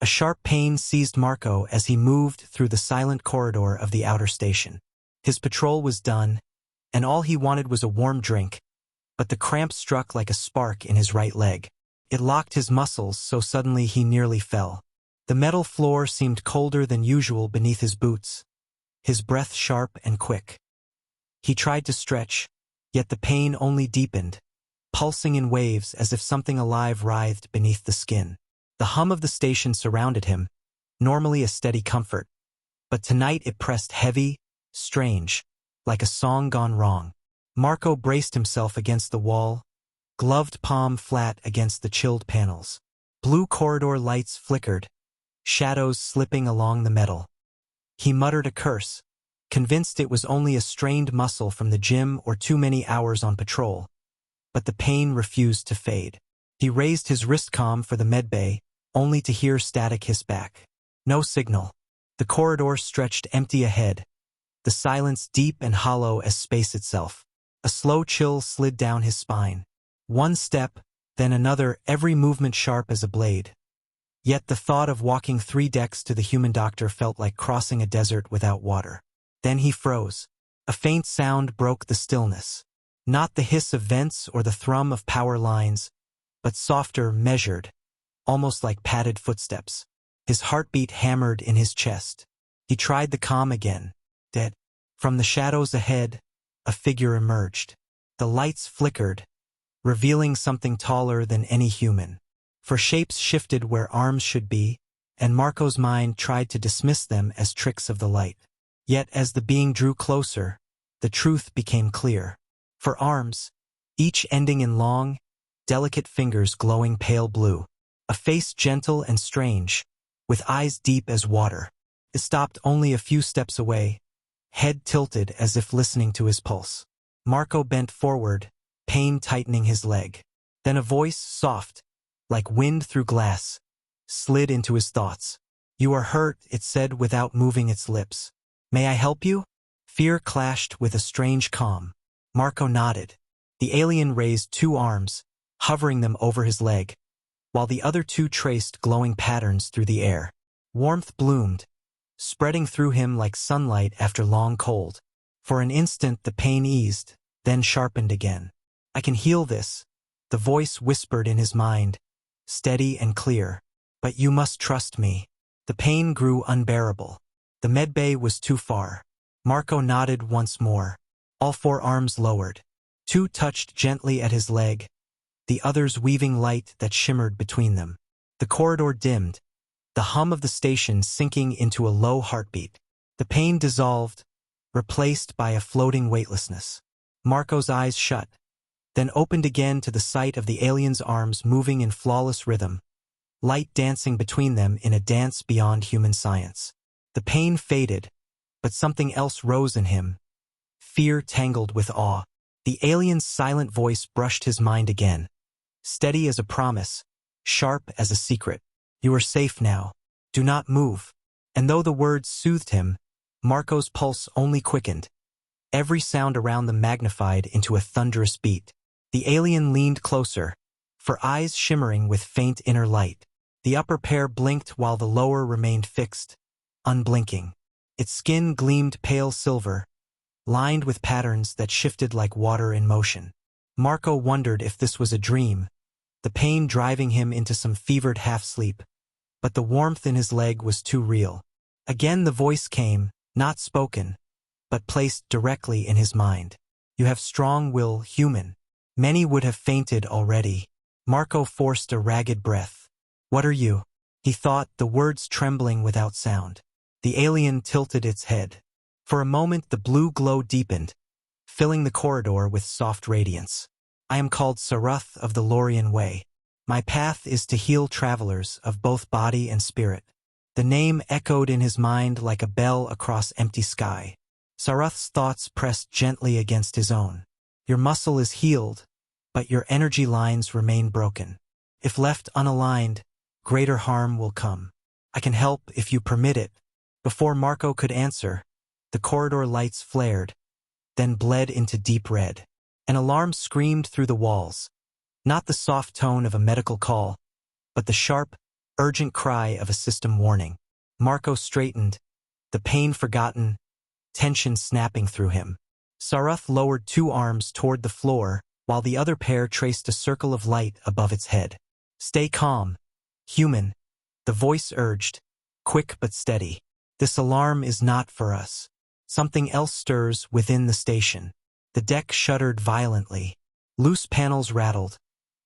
sharp pain seized Marco as he moved through the silent corridor of the outer station. His patrol was done, and all he wanted was a warm drink, but the cramp struck like a spark in his right leg. It locked his muscles so suddenly he nearly fell. The metal floor seemed colder than usual beneath his boots, his breath sharp and quick. He tried to stretch, yet the pain only deepened, pulsing in waves as if something alive writhed beneath the skin. The hum of the station surrounded him, normally a steady comfort, but tonight it pressed heavy, strange, like a song gone wrong. Marco braced himself against the wall, gloved palm flat against the chilled panels. Blue corridor lights flickered, shadows slipping along the metal. He muttered a curse, convinced it was only a strained muscle from the gym or too many hours on patrol. But the pain refused to fade. He raised his wristcom for the medbay, only to hear static hiss back. No signal. The corridor stretched empty ahead, the silence deep and hollow as space itself. A slow chill slid down his spine. One step, then another, every movement sharp as a blade. Yet the thought of walking 3 decks to the human doctor felt like crossing a desert without water. Then he froze. A faint sound broke the stillness. Not the hiss of vents or the thrum of power lines, but softer, measured, almost like padded footsteps. His heartbeat hammered in his chest. He tried the comm again. Dead. From the shadows ahead, a figure emerged. The lights flickered, revealing something taller than any human. For shapes shifted where arms should be, and Marco's mind tried to dismiss them as tricks of the light. Yet as the being drew closer, the truth became clear. For arms, each ending in long, delicate fingers glowing pale blue. A face gentle and strange, with eyes deep as water. It stopped only a few steps away, head tilted as if listening to his pulse. Marco bent forward, pain tightening his leg. Then a voice, soft, like wind through glass, slid into his thoughts. "You are hurt," it said without moving its lips. "May I help you?" Fear clashed with a strange calm. Marco nodded. The alien raised 2 arms, hovering them over his leg, while the other 2 traced glowing patterns through the air. Warmth bloomed, spreading through him like sunlight after long cold. For an instant the pain eased, then sharpened again. "I can heal this," the voice whispered in his mind, steady and clear. "But you must trust me." The pain grew unbearable. The medbay was too far. Marco nodded once more. All 4 arms lowered. 2 touched gently at his leg, the others weaving light that shimmered between them. The corridor dimmed, the hum of the station sinking into a low heartbeat. The pain dissolved, replaced by a floating weightlessness. Marco's eyes shut, then opened again to the sight of the alien's arms moving in flawless rhythm, light dancing between them in a dance beyond human science. The pain faded, but something else rose in him, fear tangled with awe. The alien's silent voice brushed his mind again, steady as a promise, sharp as a secret. "You are safe now. Do not move." And though the words soothed him, Marco's pulse only quickened, every sound around them magnified into a thunderous beat. The alien leaned closer, for eyes shimmering with faint inner light. The upper pair blinked while the lower remained fixed, unblinking. Its skin gleamed pale silver, lined with patterns that shifted like water in motion. Marco wondered if this was a dream, the pain driving him into some fevered half-sleep, but the warmth in his leg was too real. Again the voice came, not spoken, but placed directly in his mind. "You have strong will, human." Many would have fainted already. Marco forced a ragged breath. "What are you?" he thought, the words trembling without sound. The alien tilted its head. For a moment the blue glow deepened, filling the corridor with soft radiance. "I am called Saruth of the Lorien Way. My path is to heal travelers of both body and spirit." The name echoed in his mind like a bell across empty sky. Saruth's thoughts pressed gently against his own. "Your muscle is healed, but your energy lines remain broken. If left unaligned, greater harm will come. I can help if you permit it." Before Marco could answer, the corridor lights flared, then bled into deep red. An alarm screamed through the walls, not the soft tone of a medical call, but the sharp, urgent cry of a system warning. Marco straightened, the pain forgotten, tension snapping through him. Sarath lowered 2 arms toward the floor, while the other pair traced a circle of light above its head. Stay calm, human, the voice urged, quick but steady. This alarm is not for us. Something else stirs within the station. The deck shuddered violently. Loose panels rattled,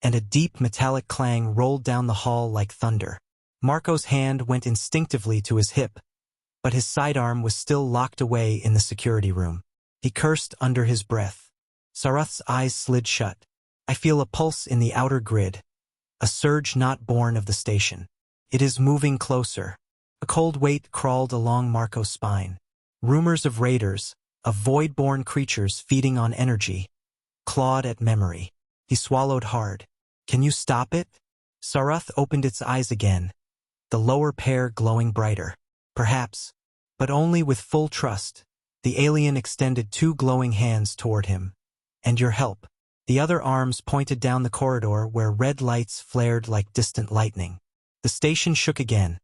and a deep metallic clang rolled down the hall like thunder. Marco's hand went instinctively to his hip, but his sidearm was still locked away in the security room. He cursed under his breath. Sarath's eyes slid shut. I feel a pulse in the outer grid, a surge not born of the station. It is moving closer. A cold weight crawled along Marco's spine. Rumors of raiders, of void-born creatures feeding on energy, clawed at memory. He swallowed hard. Can you stop it? Sarath opened its eyes again, the lower pair glowing brighter. Perhaps, but only with full trust. The alien extended 2 glowing hands toward him. And your help. The other arms pointed down the corridor where red lights flared like distant lightning. The station shook again,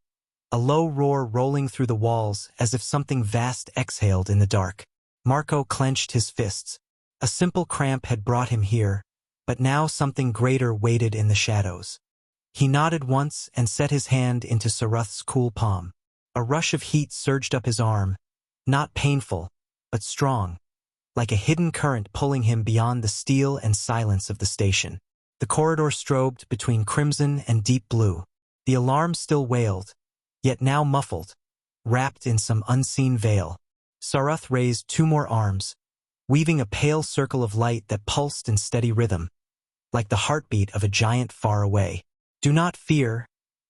a low roar rolling through the walls as if something vast exhaled in the dark. Marco clenched his fists. A simple cramp had brought him here, but now something greater waited in the shadows. He nodded once and set his hand into Sarath's cool palm. A rush of heat surged up his arm, not painful, but strong, like a hidden current pulling him beyond the steel and silence of the station. The corridor strobed between crimson and deep blue. The alarm still wailed, yet now muffled, wrapped in some unseen veil. Sarath raised 2 more arms, weaving a pale circle of light that pulsed in steady rhythm, like the heartbeat of a giant far away. Do not fear,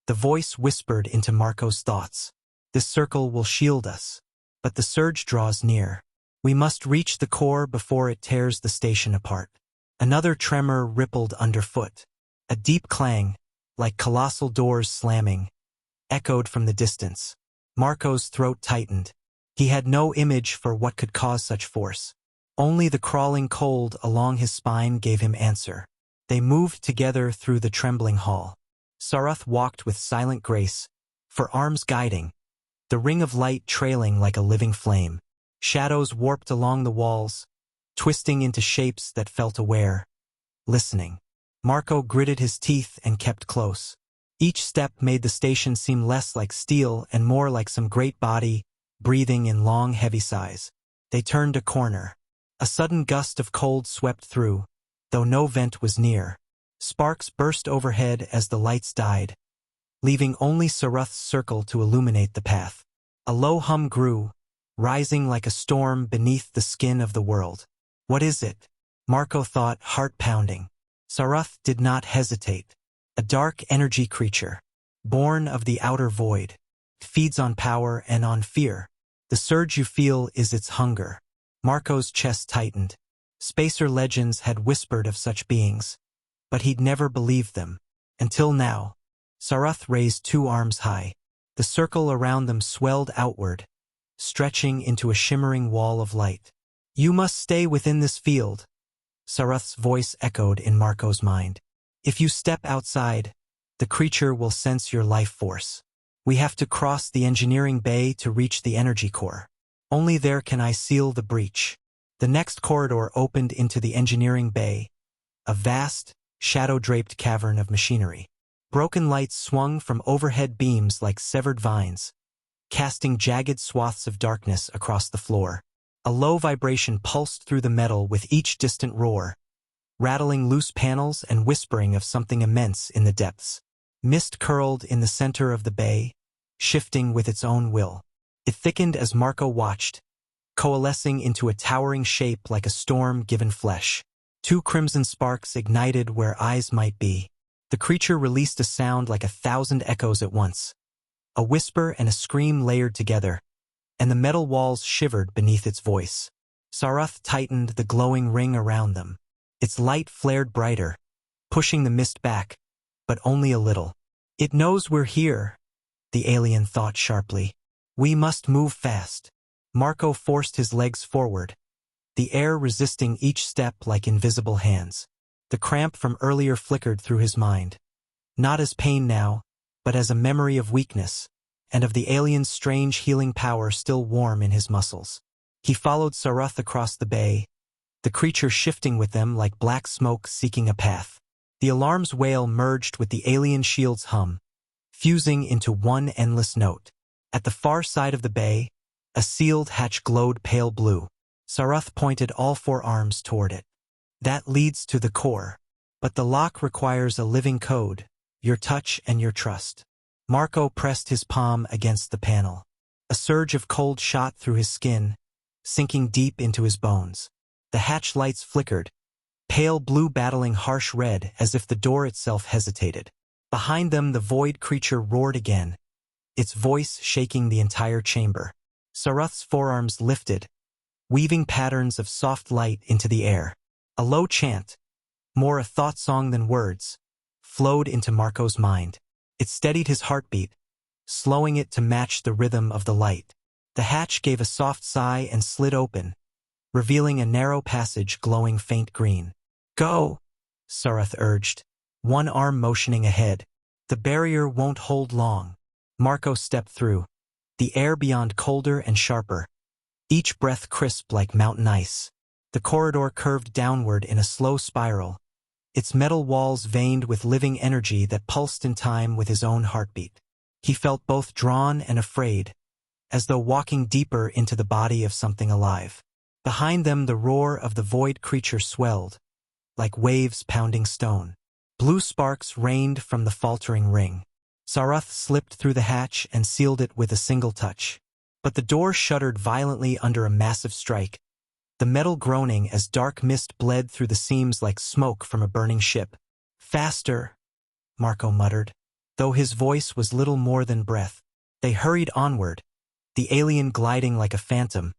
the voice whispered into Marco's thoughts. This circle will shield us. But the surge draws near. We must reach the core before it tears the station apart. Another tremor rippled underfoot. A deep clang, like colossal doors slamming, echoed from the distance. Marco's throat tightened. He had no image for what could cause such force. Only the crawling cold along his spine gave him answer. They moved together through the trembling hall. Sarath walked with silent grace, for arms guiding, the ring of light trailing like a living flame. Shadows warped along the walls, twisting into shapes that felt aware, listening. Marco gritted his teeth and kept close. Each step made the station seem less like steel and more like some great body, breathing in long, heavy sighs. They turned a corner. A sudden gust of cold swept through, though no vent was near. Sparks burst overhead as the lights died, leaving only Sarath's circle to illuminate the path. A low hum grew, rising like a storm beneath the skin of the world. What is it? Marco thought, heart pounding. Sarath did not hesitate. A dark energy creature, born of the outer void, feeds on power and on fear. The surge you feel is its hunger. Marco's chest tightened. Spacer legends had whispered of such beings, but he'd never believed them. Until now. Sarath raised 2 arms high. The circle around them swelled outward, stretching into a shimmering wall of light. You must stay within this field, Sarath's voice echoed in Marco's mind. If you step outside, the creature will sense your life force. We have to cross the engineering bay to reach the energy core. Only there can I seal the breach. The next corridor opened into the engineering bay, a vast, shadow-draped cavern of machinery. Broken lights swung from overhead beams like severed vines, casting jagged swaths of darkness across the floor. A low vibration pulsed through the metal with each distant roar, rattling loose panels and whispering of something immense in the depths. Mist curled in the center of the bay, shifting with its own will. It thickened as Marco watched, coalescing into a towering shape like a storm given flesh. 2 crimson sparks ignited where eyes might be. The creature released a sound like 1,000 echoes at once. A whisper and a scream layered together, and the metal walls shivered beneath its voice. Sarath tightened the glowing ring around them. Its light flared brighter, pushing the mist back, but only a little. It knows we're here, the alien thought sharply. We must move fast. Marco forced his legs forward, the air resisting each step like invisible hands. The cramp from earlier flickered through his mind. Not as pain now, but as a memory of weakness, and of the alien's strange healing power still warm in his muscles. He followed Sarath across the bay, the creature shifting with them like black smoke seeking a path. The alarm's wail merged with the alien shield's hum, fusing into one endless note. At the far side of the bay, a sealed hatch glowed pale blue. Sarath pointed all four arms toward it. That leads to the core. But the lock requires a living code, your touch and your trust. Marco pressed his palm against the panel. A surge of cold shot through his skin, sinking deep into his bones. The hatch lights flickered, pale blue battling harsh red as if the door itself hesitated. Behind them the void creature roared again, its voice shaking the entire chamber. Sarath's forearms lifted, weaving patterns of soft light into the air. A low chant, more a thought song than words, flowed into Marco's mind. It steadied his heartbeat, slowing it to match the rhythm of the light. The hatch gave a soft sigh and slid open, revealing a narrow passage glowing faint green. "Go," Sarath urged, one arm motioning ahead. "The barrier won't hold long." Marco stepped through, the air beyond colder and sharper, each breath crisp like mountain ice. The corridor curved downward in a slow spiral, its metal walls veined with living energy that pulsed in time with his own heartbeat. He felt both drawn and afraid, as though walking deeper into the body of something alive. Behind them the roar of the void creature swelled, like waves pounding stone. Blue sparks rained from the faltering ring. Sarath slipped through the hatch and sealed it with a single touch. But the door shuddered violently under a massive strike, the metal groaning as dark mist bled through the seams like smoke from a burning ship. "Faster," Marco muttered, though his voice was little more than breath. They hurried onward, the alien gliding like a phantom,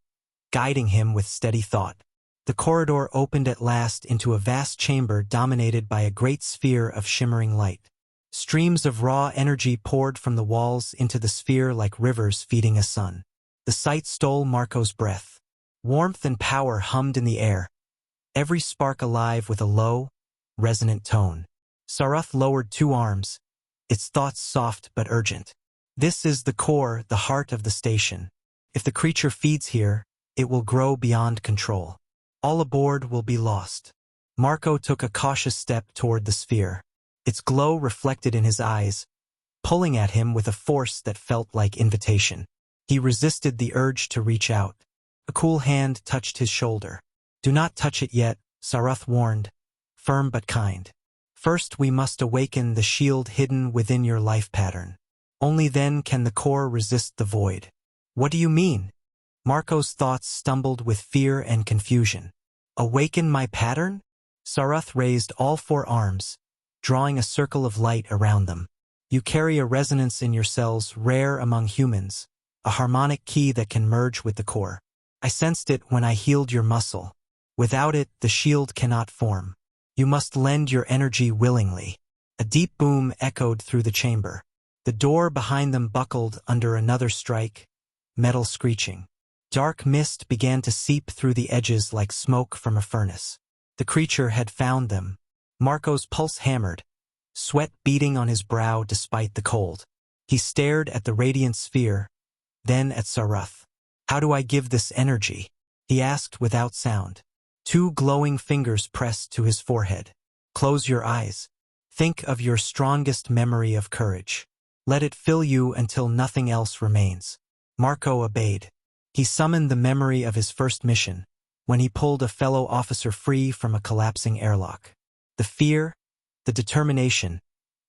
guiding him with steady thought. The corridor opened at last into a vast chamber dominated by a great sphere of shimmering light. Streams of raw energy poured from the walls into the sphere like rivers feeding a sun. The sight stole Marco's breath. Warmth and power hummed in the air, every spark alive with a low, resonant tone. Sarath lowered two arms, its thoughts soft but urgent. "This is the core, the heart of the station. If the creature feeds here, it will grow beyond control. All aboard will be lost." Marco took a cautious step toward the sphere, its glow reflected in his eyes, pulling at him with a force that felt like invitation. He resisted the urge to reach out. A cool hand touched his shoulder. "Do not touch it yet," Sarath warned, firm but kind. "First we must awaken the shield hidden within your life pattern. Only then can the core resist the void." "What do you mean?" Marco's thoughts stumbled with fear and confusion. "Awaken my pattern?" Sarath raised all four arms, drawing a circle of light around them. "You carry a resonance in your cells rare among humans, a harmonic key that can merge with the core. I sensed it when I healed your muscle. Without it, the shield cannot form. You must lend your energy willingly." A deep boom echoed through the chamber. The door behind them buckled under another strike, metal screeching. Dark mist began to seep through the edges like smoke from a furnace. The creature had found them. Marco's pulse hammered, sweat beading on his brow despite the cold. He stared at the radiant sphere, then at Sarath. "How do I give this energy?" he asked without sound. Two glowing fingers pressed to his forehead. "Close your eyes. Think of your strongest memory of courage. Let it fill you until nothing else remains." Marco obeyed. He summoned the memory of his first mission, when he pulled a fellow officer free from a collapsing airlock. The fear, the determination,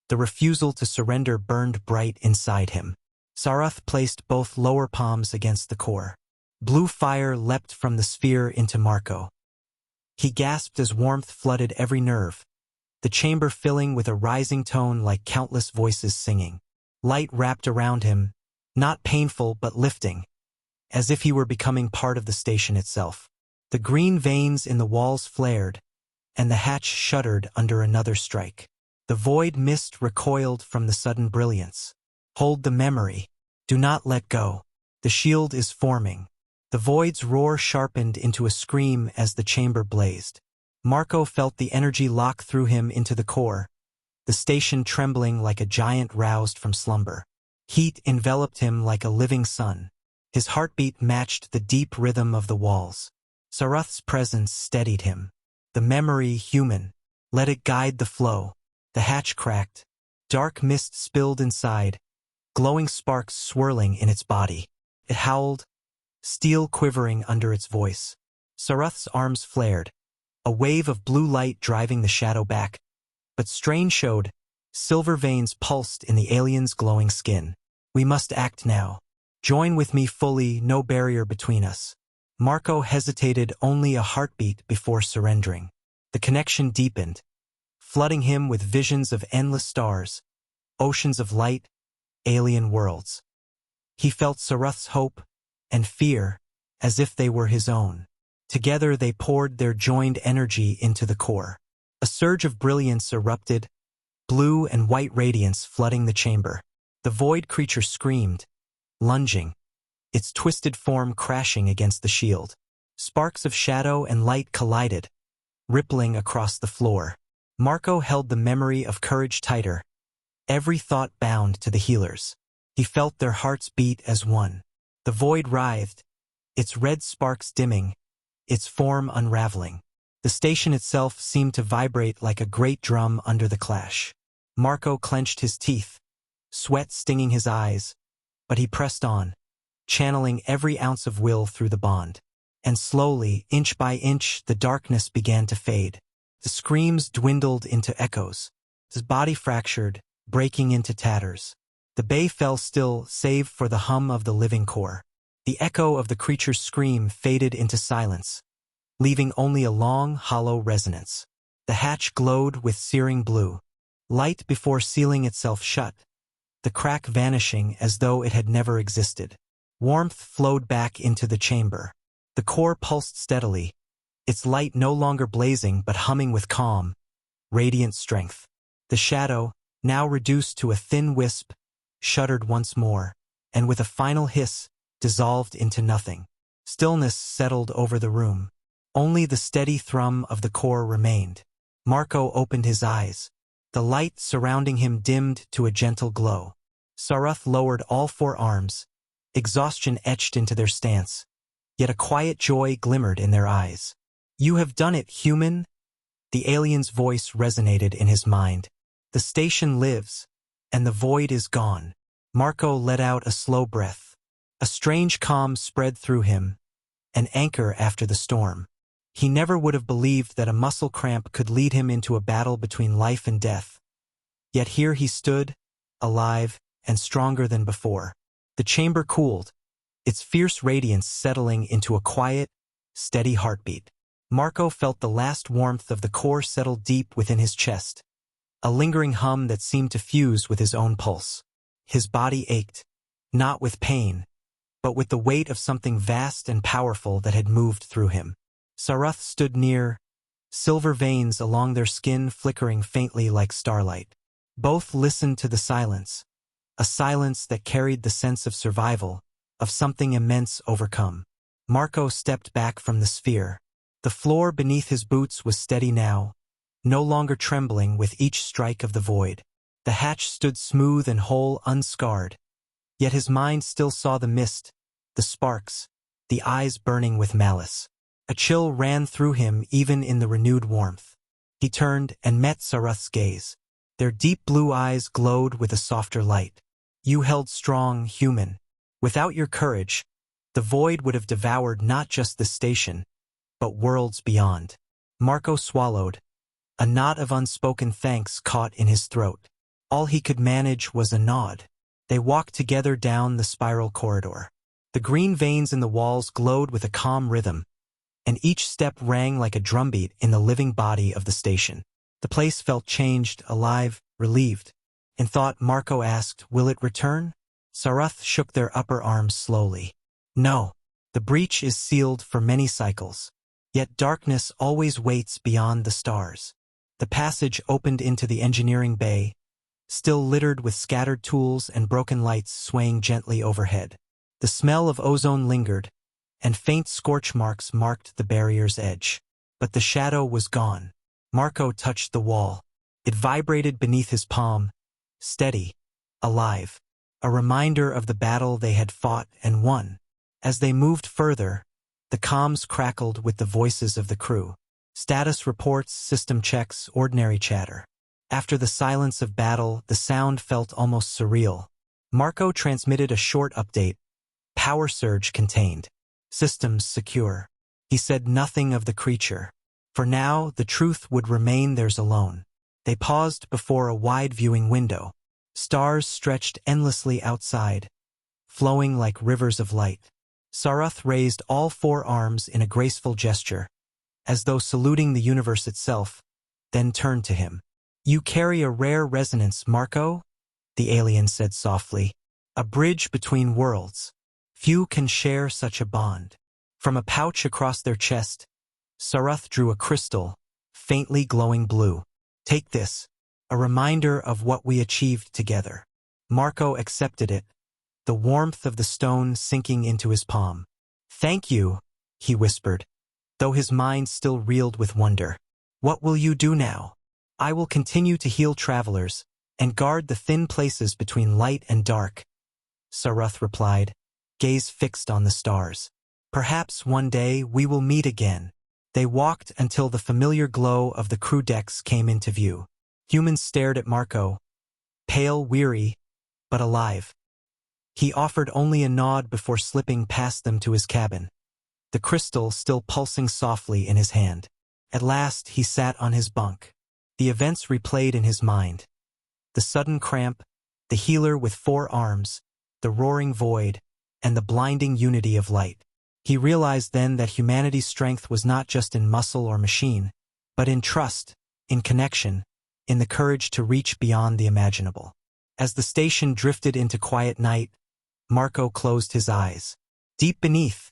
the refusal to surrender burned bright inside him. Sarath placed both lower palms against the core. Blue fire leapt from the sphere into Marco. He gasped as warmth flooded every nerve, the chamber filling with a rising tone like countless voices singing. Light wrapped around him, not painful but lifting, as if he were becoming part of the station itself. The green veins in the walls flared, and the hatch shuddered under another strike. The void mist recoiled from the sudden brilliance. "Hold the memory. Do not let go. The shield is forming." The void's roar sharpened into a scream as the chamber blazed. Marco felt the energy lock through him into the core, the station trembling like a giant roused from slumber. Heat enveloped him like a living sun. His heartbeat matched the deep rhythm of the walls. Sarath's presence steadied him. The memory human. Let it guide the flow. The hatch cracked. Dark mist spilled inside, glowing sparks swirling in its body. It howled, steel quivering under its voice. Sarath's arms flared, a wave of blue light driving the shadow back. But Strain showed, silver veins pulsed in the alien's glowing skin. We must act now. Join with me fully, no barrier between us. Marco hesitated only a heartbeat before surrendering. The connection deepened, flooding him with visions of endless stars, oceans of light, alien worlds. He felt Sarath's hope and fear as if they were his own. Together they poured their joined energy into the core. A surge of brilliance erupted, blue and white radiance flooding the chamber. The void creature screamed, lunging, its twisted form crashing against the shield. Sparks of shadow and light collided, rippling across the floor. Marco held the memory of courage tighter, every thought bound to the healers. He felt their hearts beat as one. The void writhed, its red sparks dimming, its form unraveling. The station itself seemed to vibrate like a great drum under the clash. Marco clenched his teeth, sweat stinging his eyes, but he pressed on, channeling every ounce of will through the bond. And slowly, inch by inch, the darkness began to fade. The screams dwindled into echoes. His body fractured, breaking into tatters. The bay fell still, save for the hum of the living core. The echo of the creature's scream faded into silence, leaving only a long, hollow resonance. The hatch glowed with searing blue, light before sealing itself shut, the crack vanishing as though it had never existed. Warmth flowed back into the chamber. The core pulsed steadily, its light no longer blazing but humming with calm, radiant strength. The shadow, now reduced to a thin wisp, shuddered once more, and with a final hiss, dissolved into nothing. Stillness settled over the room. Only the steady thrum of the core remained. Marco opened his eyes. The light surrounding him dimmed to a gentle glow. Sarath lowered all four arms, exhaustion etched into their stance, yet a quiet joy glimmered in their eyes. You have done it, human. The alien's voice resonated in his mind. The station lives, and the void is gone. Marco let out a slow breath. A strange calm spread through him, an anchor after the storm. He never would have believed that a muscle cramp could lead him into a battle between life and death. Yet here he stood, alive and stronger than before. The chamber cooled, its fierce radiance settling into a quiet, steady heartbeat. Marco felt the last warmth of the core settle deep within his chest, a lingering hum that seemed to fuse with his own pulse. His body ached, not with pain, but with the weight of something vast and powerful that had moved through him. Sarath stood near, silver veins along their skin flickering faintly like starlight. Both listened to the silence, a silence that carried the sense of survival, of something immense overcome. Marco stepped back from the sphere. The floor beneath his boots was steady now, no longer trembling with each strike of the void. The hatch stood smooth and whole, unscarred, yet his mind still saw the mist, the sparks, the eyes burning with malice. A chill ran through him even in the renewed warmth. He turned and met Sarath's gaze. Their deep blue eyes glowed with a softer light. You held strong, human. Without your courage, the void would have devoured not just the station, but worlds beyond. Marco swallowed. A knot of unspoken thanks caught in his throat. All he could manage was a nod. They walked together down the spiral corridor. The green veins in the walls glowed with a calm rhythm, and each step rang like a drumbeat in the living body of the station. The place felt changed, alive, relieved. In thought, Marco asked, "Will it return?" Sarath shook their upper arms slowly. "No. The breach is sealed for many cycles. Yet darkness always waits beyond the stars." The passage opened into the engineering bay, still littered with scattered tools and broken lights swaying gently overhead. The smell of ozone lingered, and faint scorch marks marked the barrier's edge. But the shadow was gone. Marco touched the wall. It vibrated beneath his palm, steady, alive, a reminder of the battle they had fought and won. As they moved further, the comms crackled with the voices of the crew. Status reports, system checks, ordinary chatter. After the silence of battle, the sound felt almost surreal. Marco transmitted a short update. Power surge contained. Systems secure. He said nothing of the creature. For now, the truth would remain theirs alone. They paused before a wide viewing window. Stars stretched endlessly outside, flowing like rivers of light. Sarath raised all four arms in a graceful gesture, as though saluting the universe itself, then turned to him. "You carry a rare resonance, Marco," the alien said softly. "A bridge between worlds. Few can share such a bond." From a pouch across their chest, Sarath drew a crystal, faintly glowing blue. "Take this, a reminder of what we achieved together." Marco accepted it, the warmth of the stone sinking into his palm. "Thank you," he whispered, though his mind still reeled with wonder. "What will you do now?" "I will continue to heal travelers and guard the thin places between light and dark," Sarath replied, gaze fixed on the stars. "Perhaps one day we will meet again." They walked until the familiar glow of the crew decks came into view. Humans stared at Marco, pale, weary, but alive. He offered only a nod before slipping past them to his cabin, the crystal still pulsing softly in his hand. At last he sat on his bunk. The events replayed in his mind. The sudden cramp, the healer with four arms, the roaring void, and the blinding unity of light. He realized then that humanity's strength was not just in muscle or machine, but in trust, in connection, in the courage to reach beyond the imaginable. As the station drifted into quiet night, Marco closed his eyes. Deep beneath,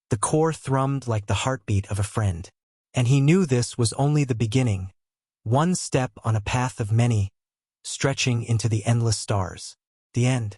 the core thrummed like the heartbeat of a friend. And he knew this was only the beginning, one step on a path of many, stretching into the endless stars. The end.